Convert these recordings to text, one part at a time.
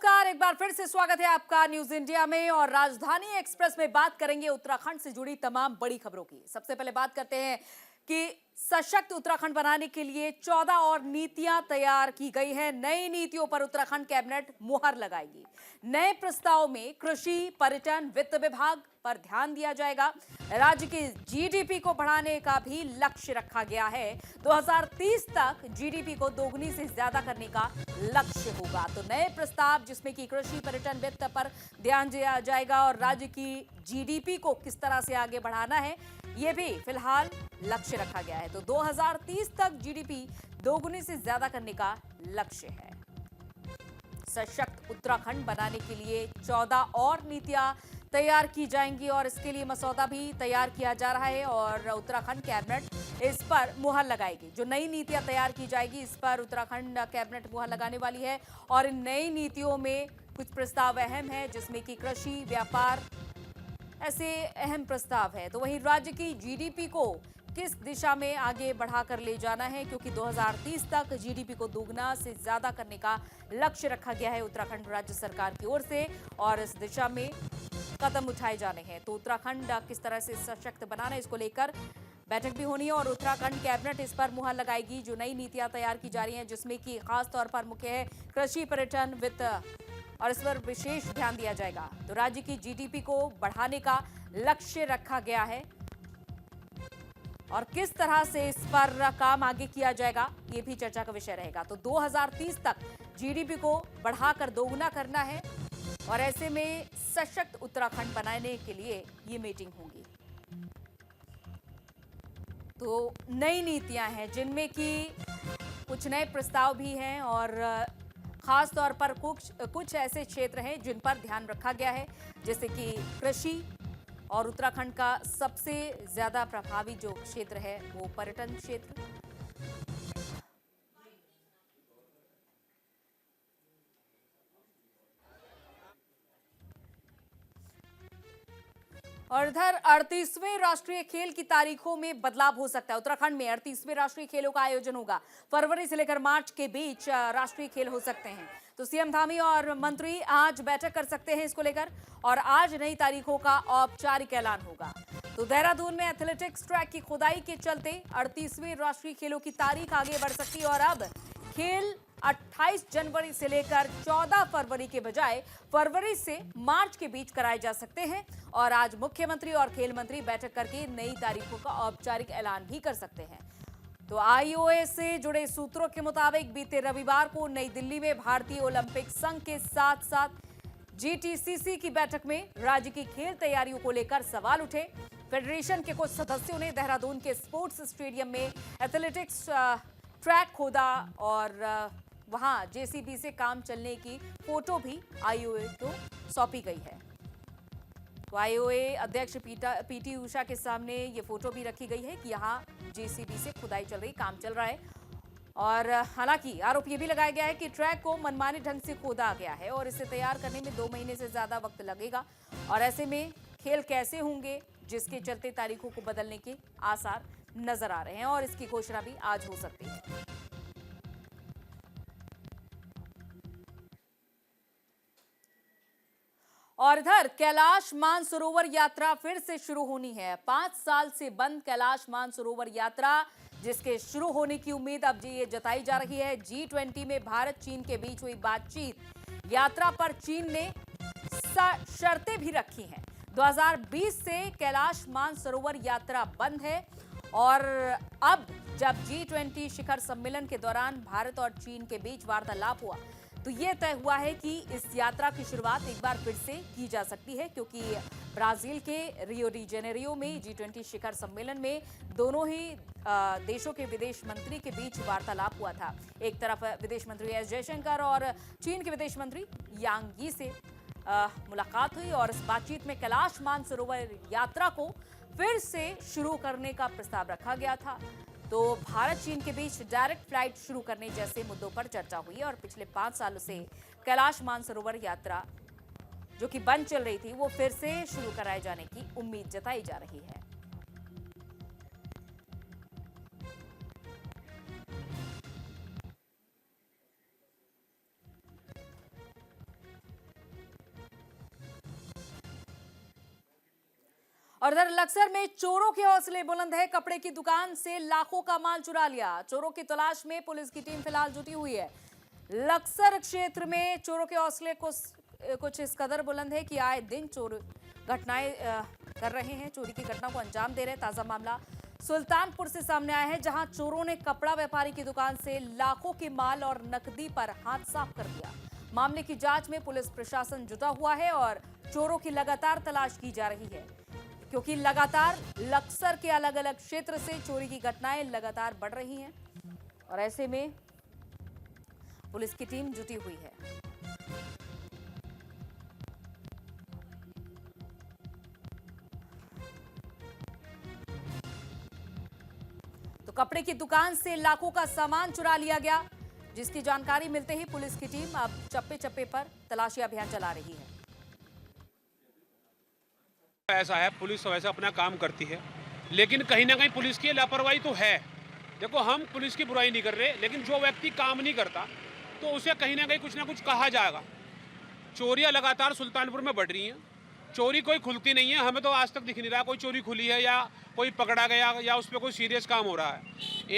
नमस्कार, एक बार फिर से स्वागत है आपका न्यूज इंडिया में। और राजधानी एक्सप्रेस में बात करेंगे उत्तराखंड से जुड़ी तमाम बड़ी खबरों की। सबसे पहले बात करते हैं कि सशक्त उत्तराखंड बनाने के लिए 14 और नीतियां तैयार की गई हैं। नई नीतियों पर उत्तराखंड कैबिनेट मुहर लगाएगी। नए प्रस्ताव में कृषि, पर्यटन, वित्त विभाग पर ध्यान दिया जाएगा। राज्य की जीडीपी को बढ़ाने का भी लक्ष्य रखा गया है। 2030 तक जीडीपी को दोगुनी से ज्यादा करने का लक्ष्य होगा। तो नए प्रस्ताव जिसमें कि कृषि, पर्यटन, वित्त पर ध्यान दिया जाएगा और राज्य की जीडीपी को किस तरह से आगे बढ़ाना है, ये भी फिलहाल लक्ष्य रखा गया है। तो 2030 तक जीडीपी दोगुनी से ज्यादा करने का लक्ष्य है। सशक्त उत्तराखंड बनाने के लिए 14 और नीतियां तैयार की जाएंगी और इसके लिए मसौदा भी तैयार किया जा रहा है और उत्तराखंड कैबिनेट इस पर मुहर लगाएगी। जो नई नीतियां तैयार की जाएगी इस पर उत्तराखंड कैबिनेट मुहर लगाने वाली है। और इन नई नीतियों में कुछ प्रस्ताव अहम है, जिसमें कि कृषि, व्यापार, ऐसे अहम प्रस्ताव है। तो वहीं राज्य की जीडीपी को किस दिशा में आगे बढ़ाकर ले जाना है, क्योंकि 2030 तक जीडीपी को दोगुना से ज्यादा करने का लक्ष्य रखा गया है उत्तराखंड राज्य सरकार की ओर से और इस दिशा में कदम उठाए जाने हैं। तो उत्तराखंड किस तरह से सशक्त बनाना है, इसको लेकर बैठक भी होनी है और उत्तराखंड कैबिनेट इस पर मुहर लगाएगी। जो नई नीतियां तैयार की जा रही हैं, जिसमें कि खास तौर पर मुख्य है कृषि, पर्यटन, वित्त और इस पर विशेष ध्यान दिया जाएगा। तो राज्य की जीडीपी को बढ़ाने का लक्ष्य रखा गया है और किस तरह से इस पर काम आगे किया जाएगा, ये भी चर्चा का विषय रहेगा। तो 2030 तक जीडीपी को बढ़ाकर दोगुना करना है और ऐसे में सशक्त उत्तराखंड बनाने के लिए ये मीटिंग होगी। तो नई नीतियां हैं जिनमें कि कुछ नए प्रस्ताव भी हैं और खास तौर पर कुछ ऐसे क्षेत्र हैं जिन पर ध्यान रखा गया है, जैसे कि कृषि और उत्तराखंड का सबसे ज्यादा प्रभावी जो क्षेत्र है वो पर्यटन क्षेत्र। और इधर 38वें राष्ट्रीय खेल की तारीखों में बदलाव हो सकता है। उत्तराखंड में 38वें राष्ट्रीय खेलों का आयोजन होगा। फरवरी से लेकर मार्च के बीच राष्ट्रीय खेल हो सकते हैं। तो सीएम धामी और मंत्री आज बैठक कर सकते हैं इसको लेकर और आज नई तारीखों का औपचारिक ऐलान होगा। तो देहरादून में एथलेटिक्स ट्रैक की खुदाई के चलते 38वें राष्ट्रीय खेलों की तारीख आगे बढ़ सकती है और अब खेल 28 जनवरी से लेकर 14 फरवरी के बजाय फरवरी से मार्च के बीच कराए जा सकते हैं। और आज मुख्यमंत्री और खेल मंत्री बैठक करके नई तारीखों का औपचारिक ऐलान भी कर सकते हैं। तो आईओए से जुड़े सूत्रों के मुताबिक बीते रविवार को नई दिल्ली में भारतीय ओलंपिक संघ के साथ साथ जीटीसीसी की बैठक में राज्य की खेल तैयारियों को लेकर सवाल उठे। फेडरेशन के कुछ सदस्यों ने देहरादून के स्पोर्ट्स स्टेडियम में एथलेटिक्स ट्रैक खोदा और वहां जेसीबी से काम चलने की फोटो भी आईओए को सौंपी गई है। तो आईओए अध्यक्ष पीटी उषा के सामने ये फोटो भी रखी गई है कि यहाँ जेसीबी से खुदाई चल रही, काम चल रहा है। और हालांकि आरोप ये भी लगाया गया है कि ट्रैक को मनमाने ढंग से खोदा गया है और इसे तैयार करने में 2 महीने से ज्यादा वक्त लगेगा और ऐसे में खेल कैसे होंगे, जिसके चलते तारीखों को बदलने के आसार नजर आ रहे हैं और इसकी घोषणा भी आज हो सकती है। और इधर कैलाश मानसरोवर यात्रा फिर से शुरू होनी है। 5 साल से बंद कैलाश मानसरोवर यात्रा, जिसके शुरू होने की उम्मीद अब ये जताई जा रही है। G20 में भारत चीन के बीच हुई बातचीत, यात्रा पर चीन ने शर्तें भी रखी हैं। 2020 से कैलाश मानसरोवर यात्रा बंद है और अब जब G20 शिखर सम्मेलन के दौरान भारत और चीन के बीच वार्तालाप हुआ तो यह तय हुआ है कि इस यात्रा की शुरुआत एक बार फिर से की जा सकती है, क्योंकि ब्राजील के रियो डी जेनेरियो में G20 शिखर सम्मेलन में दोनों ही देशों के विदेश मंत्री के बीच वार्तालाप हुआ था। एक तरफ विदेश मंत्री एस जयशंकर और चीन के विदेश मंत्री यांग यी से मुलाकात हुई और इस बातचीत में कैलाश मानसरोवर यात्रा को फिर से शुरू करने का प्रस्ताव रखा गया था। तो भारत चीन के बीच डायरेक्ट फ्लाइट शुरू करने जैसे मुद्दों पर चर्चा हुई और पिछले 5 सालों से कैलाश मानसरोवर यात्रा जो कि बंद चल रही थी वो फिर से शुरू कराए जाने की उम्मीद जताई जा रही है। और इधर लक्सर में चोरों के हौसले बुलंद है। कपड़े की दुकान से लाखों का माल चुरा लिया। चोरों की तलाश में पुलिस की टीम फिलहाल जुटी हुई है। लक्सर क्षेत्र में चोरों के हौसले कुछ इस कदर बुलंद है कि आए दिन चोर घटनाएं कर रहे हैं, चोरी की घटना को अंजाम दे रहे हैं। ताजा मामला सुल्तानपुर से सामने आया है, जहां चोरों ने कपड़ा व्यापारी की दुकान से लाखों के माल और नकदी पर हाथ साफ कर दिया। मामले की जांच में पुलिस प्रशासन जुटा हुआ है और चोरों की लगातार तलाश की जा रही है, क्योंकि लगातार लक्सर के अलग अलग क्षेत्र से चोरी की घटनाएं लगातार बढ़ रही हैं और ऐसे में पुलिस की टीम जुटी हुई है। तो कपड़े की दुकान से लाखों का सामान चुरा लिया गया, जिसकी जानकारी मिलते ही पुलिस की टीम अब चप्पे चप्पे पर तलाशी अभियान चला रही है। ऐसा है, पुलिस वैसे अपना काम करती है, लेकिन कहीं ना कहीं पुलिस की लापरवाही तो है। देखो, हम पुलिस की बुराई नहीं कर रहे, लेकिन जो व्यक्ति काम नहीं करता तो उसे कहीं ना कुछ कहा जाएगा। चोरियां लगातार सुल्तानपुर में बढ़ रही हैं। चोरी कोई खुलती नहीं है, हमें तो आज तक दिख नहीं रहा कोई चोरी खुली है या कोई पकड़ा गया या उस पर कोई सीरियस काम हो रहा है।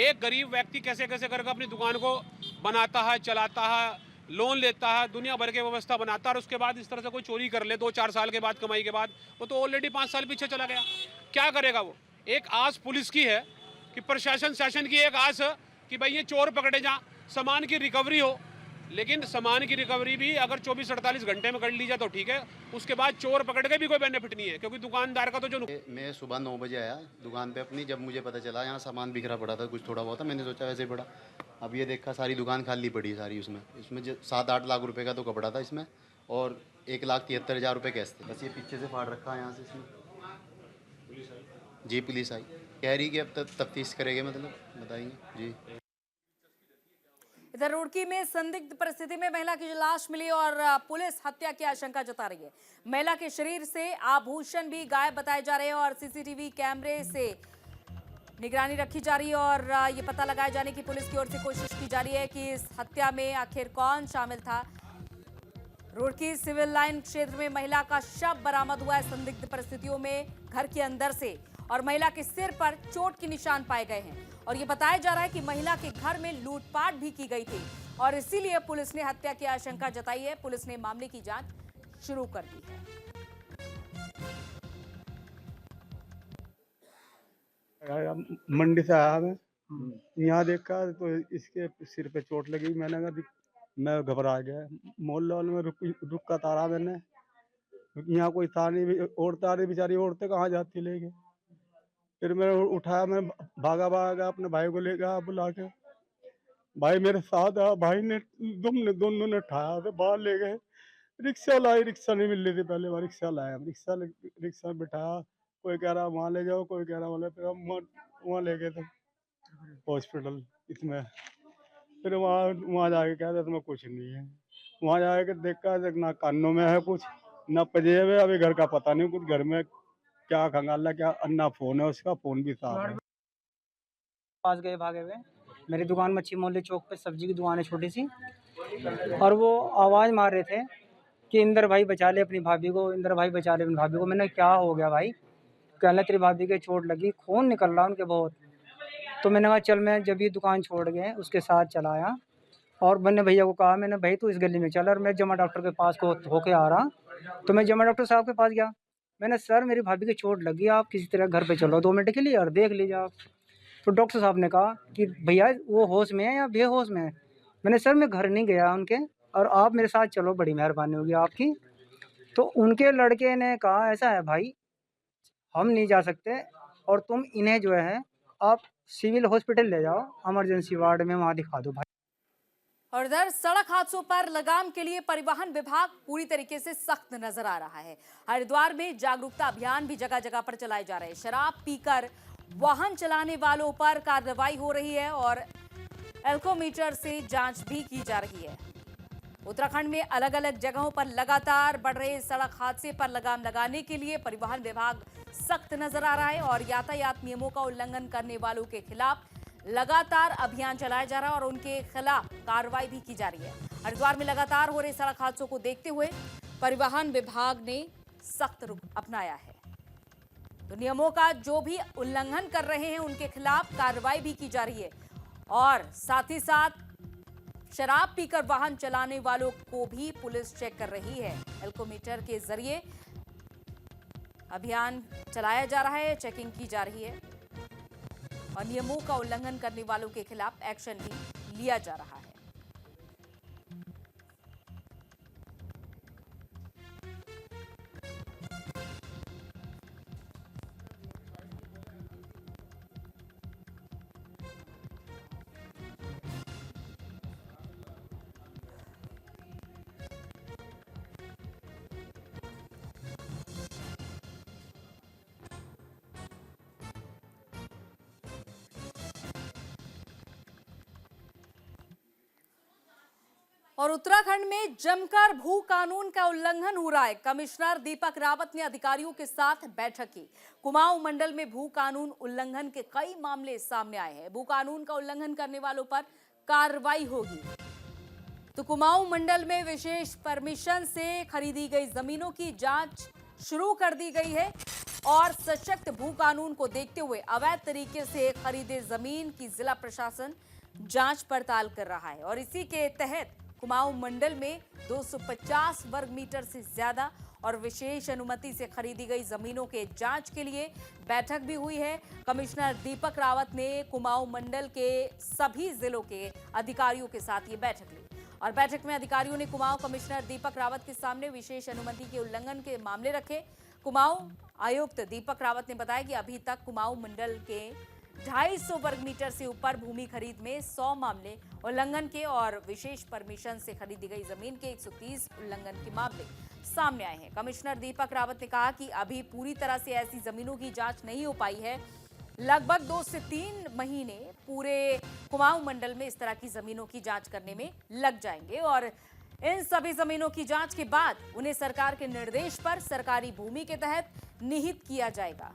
एक गरीब व्यक्ति कैसे कैसे करके अपनी दुकान को बनाता है, चलाता है, लोन लेता है, दुनिया भर की व्यवस्था बनाता है और उसके बाद इस तरह से कोई चोरी कर ले 2-4 साल के बाद कमाई के बाद, वो तो ऑलरेडी 5 साल पीछे चला गया। क्या करेगा वो? एक आस पुलिस की है कि प्रशासन शासन की एक आस है कि भाई ये चोर पकड़े जा, सामान की रिकवरी हो। लेकिन सामान की रिकवरी भी अगर 24-48 घंटे में कर ली जाए तो ठीक है, उसके बाद चोर पकड़ के भी कोई बेनिफिट नहीं है, क्योंकि दुकानदार का तो जो मैं सुबह 9 बजे आया दुकान पे अपनी, जब मुझे पता चला यहाँ सामान बिखरा पड़ा था, कुछ थोड़ा बहुत था, मैंने सोचा वैसे ही पड़ा। अब ये देखा सारी दुकान खाली पड़ी है सारी। इसमें 7-8 लाख रुपए का तो कपड़ा था इसमें और 1,73,000 रुपये कैश थे। बस ये पीछे से फाड़ रखा है यहाँ से इसमें। जी पुलिस आई, कह रही कि अब तक तफ्तीश करेंगे, मतलब बताएंगे जी। इधर रुड़की में संदिग्ध परिस्थिति में महिला की लाश मिली और पुलिस हत्या की आशंका जता रही है। महिला के शरीर से आभूषण भी गायब बताए जा रहे हैं और सीसीटीवी कैमरे से निगरानी रखी जा रही है और ये पता लगाए जाने की पुलिस की ओर से कोशिश की जा रही है कि इस हत्या में आखिर कौन शामिल था। रुड़की सिविल लाइन क्षेत्र में महिला का शव बरामद हुआ है संदिग्ध परिस्थितियों में घर के अंदर से, और महिला के सिर पर चोट के निशान पाए गए हैं और ये बताया जा रहा है कि महिला के घर में लूटपाट भी की गई थी और इसीलिए पुलिस ने हत्या की आशंका जताई है। पुलिस ने मामले की जांच शुरू कर दी है। मंडी से आया मैं, यहाँ देखा तो इसके सिर पे चोट लगी। मैंने कहा, मैं घबरा गया। मोहल्ले वाले में रुक का तारा मैंने, यहाँ कोई था नहीं, औरतें आ रही, बेचारी औरतें कहाँ जाती लेके। फिर मैंने उठाया, मैं भागा अपने भाई को ले गया बुला के। भाई मेरे साथ आया, भाई ने दोनों ने उठाया तो बाहर ले गए। रिक्शा नहीं मिल रही थी पहले, वहाँ रिक्शा लाया, रिक्शा में बिठाया। कोई कह रहा वहाँ ले जाओ, कोई कह रहा वाले, फिर हम वहाँ ले गए थे हॉस्पिटल इसमें। फिर वहाँ जाके कहा था तुम्हें कुछ नहीं है। वहाँ जाके देखा ना कानों में है कुछ, ना पजेब है। अभी घर का पता नहीं, कुछ घर में क्या खंगाला, क्या अन्ना फोन है, उसका फोन भी साफ है। पास गए भागे हुए। मेरी दुकान मच्छी मोहल्ले चौक पे सब्जी की दुकान है छोटी सी, और वो आवाज़ मार रहे थे कि इंदर भाई बचा ले अपनी भाभी को, इंदर भाई बचा ले अपनी भाभी को। मैंने क्या हो गया भाई? कहने तेरी भाभी के चोट लगी, खून निकल रहा उनके बहुत। तो मैंने कहा चल, मैं जब ये दुकान छोड़ गए उसके साथ चला आया और मैंने भैया को कहा, मैंने भाई तू इस गली में चल, और मैं जमा डॉक्टर के पास को होके आ रहा, तो मैं जमा डॉक्टर साहब के पास गया। मैंने सर मेरी भाभी की चोट लगी, आप किसी तरह घर पे चलो 2 मिनट के लिए और देख लीजिए आप। तो डॉक्टर साहब ने कहा कि भैया वो होश में है या बेहोश में है। मैंने सर मैं घर नहीं गया उनके, और आप मेरे साथ चलो, बड़ी मेहरबानी होगी आपकी। तो उनके लड़के ने कहा ऐसा है भाई, हम नहीं जा सकते और तुम इन्हें जो है आप सिविल हॉस्पिटल ले जाओ, इमरजेंसी वार्ड में वहाँ दिखा दो भाई। और इधर सड़क हादसों पर लगाम के लिए परिवहन विभाग पूरी तरीके से सख्त नजर आ रहा है। हरिद्वार में जागरूकता अभियान भी जगह जगह पर चलाए जा रहे हैं। शराब पीकर वाहन चलाने वालों पर कार्रवाई हो रही है और एल्कोमीटर से जांच भी की जा रही है। उत्तराखंड में अलग अलग जगहों पर लगातार बढ़ रहे सड़क हादसे पर लगाम लगाने के लिए परिवहन विभाग सख्त नजर आ रहा है और यातायात नियमों का उल्लंघन करने वालों के खिलाफ लगातार अभियान चलाया जा रहा है और उनके खिलाफ कार्रवाई भी की जा रही है। हरिद्वार में लगातार हो रहे सड़क हादसों को देखते हुए परिवहन विभाग ने सख्त रुख अपनाया है। तो नियमों का जो भी उल्लंघन कर रहे हैं उनके खिलाफ कार्रवाई भी की जा रही है और साथ ही साथ शराब पीकर वाहन चलाने वालों को भी पुलिस चेक कर रही है। एल्कोमीटर के जरिए अभियान चलाया जा रहा है, चेकिंग की जा रही है और नियमों का उल्लंघन करने वालों के खिलाफ एक्शन भी लिया जा रहा है। और उत्तराखंड में जमकर भू कानून का उल्लंघन हो रहा है। कमिश्नर दीपक रावत ने अधिकारियों के साथ बैठक की। कुमाऊं मंडल में भू कानून उल्लंघन के कई मामले सामने आए हैं। भू कानून का उल्लंघन करने वालों पर कार्रवाई होगी। तो कुमाऊं मंडल में विशेष परमिशन से खरीदी गई जमीनों की जांच शुरू कर दी गई है और सशक्त भू कानून को देखते हुए अवैध तरीके से खरीदे जमीन की जिला प्रशासन जांच पड़ताल कर रहा है और इसी के तहत कुमाऊं मंडल में 250 वर्ग मीटर से ज्यादा और विशेष अनुमति से खरीदी गई जमीनों के जांच के लिए बैठक भी हुई है। कमिश्नर दीपक रावत ने कुमाऊं मंडल के सभी जिलों के अधिकारियों के साथ ये बैठक ली और बैठक में अधिकारियों ने कुमाऊं कमिश्नर दीपक रावत के सामने विशेष अनुमति के उल्लंघन के मामले रखे। कुमाऊं आयुक्त दीपक रावत ने बताया कि अभी तक कुमाऊं मंडल के 250 वर्ग मीटर से ऊपर भूमि खरीद में 100 मामले उल्लंघन के और विशेष परमिशन से खरीदी गई जमीन के 130 उल्लंघन के मामले सामने आए हैं। कमिश्नर दीपक रावत ने कहा कि अभी पूरी तरह से ऐसी जमीनों की जांच नहीं हो पाई है। लगभग 2 से 3 महीने पूरे कुमाऊं मंडल में इस तरह की जमीनों की जांच करने में लग जाएंगे और इन सभी जमीनों की जांच के बाद उन्हें सरकार के निर्देश पर सरकारी भूमि के तहत निहित किया जाएगा।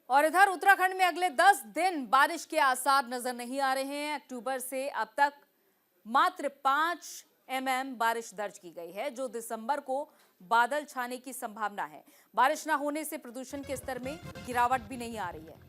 और इधर उत्तराखंड में अगले 10 दिन बारिश के आसार नजर नहीं आ रहे हैं। अक्टूबर से अब तक मात्र 5 mm बारिश दर्ज की गई है, जो दिसंबर को बादल छाने की संभावना है। बारिश न होने से प्रदूषण के स्तर में गिरावट भी नहीं आ रही है।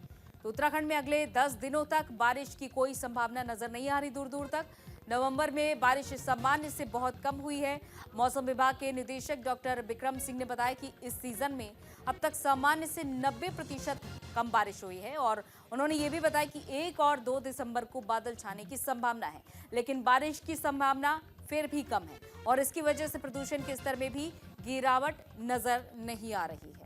तो उत्तराखंड में अगले 10 दिनों तक बारिश की कोई संभावना नजर नहीं आ रही दूर दूर तक। नवंबर में बारिश सामान्य से बहुत कम हुई है। मौसम विभाग के निदेशक डॉक्टर विक्रम सिंह ने बताया कि इस सीजन में अब तक सामान्य से 90% कम बारिश हुई है और उन्होंने ये भी बताया कि 1 और 2 दिसंबर को बादल छाने की संभावना है, लेकिन बारिश की संभावना फिर भी कम है और इसकी वजह से प्रदूषण के स्तर में भी गिरावट नजर नहीं आ रही है।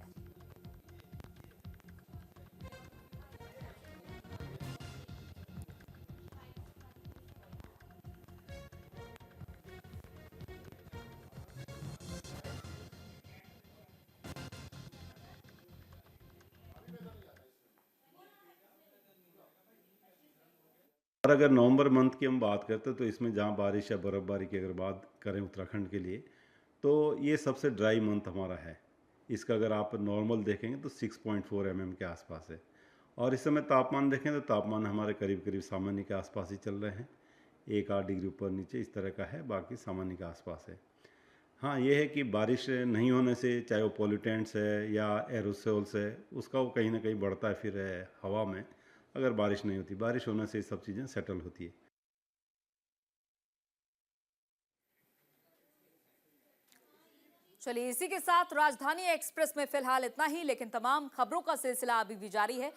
और अगर नवंबर मंथ की हम बात करते हैं तो इसमें जहाँ बारिश या बर्फ़बारी की अगर बात करें उत्तराखंड के लिए, तो ये सबसे ड्राई मंथ हमारा है। इसका अगर आप नॉर्मल देखेंगे तो 6.4 mm के आसपास है और इस समय तापमान देखें तो तापमान हमारे करीब करीब सामान्य के आसपास ही चल रहे हैं। 1-8 डिग्री ऊपर नीचे इस तरह का है, बाकी सामान्य के आसपास है। हाँ, ये है कि बारिश नहीं होने से, चाहे वो पॉल्यूटेंट्स है या एरोसोल्स है, उसका वो कहीं ना कहीं बढ़ता है फिर हवा में। अगर बारिश नहीं होती, बारिश होने से ये सब चीज़ें सेटल होती है। चलिए, इसी के साथ राजधानी एक्सप्रेस में फिलहाल इतना ही, लेकिन तमाम खबरों का सिलसिला अभी भी जारी है।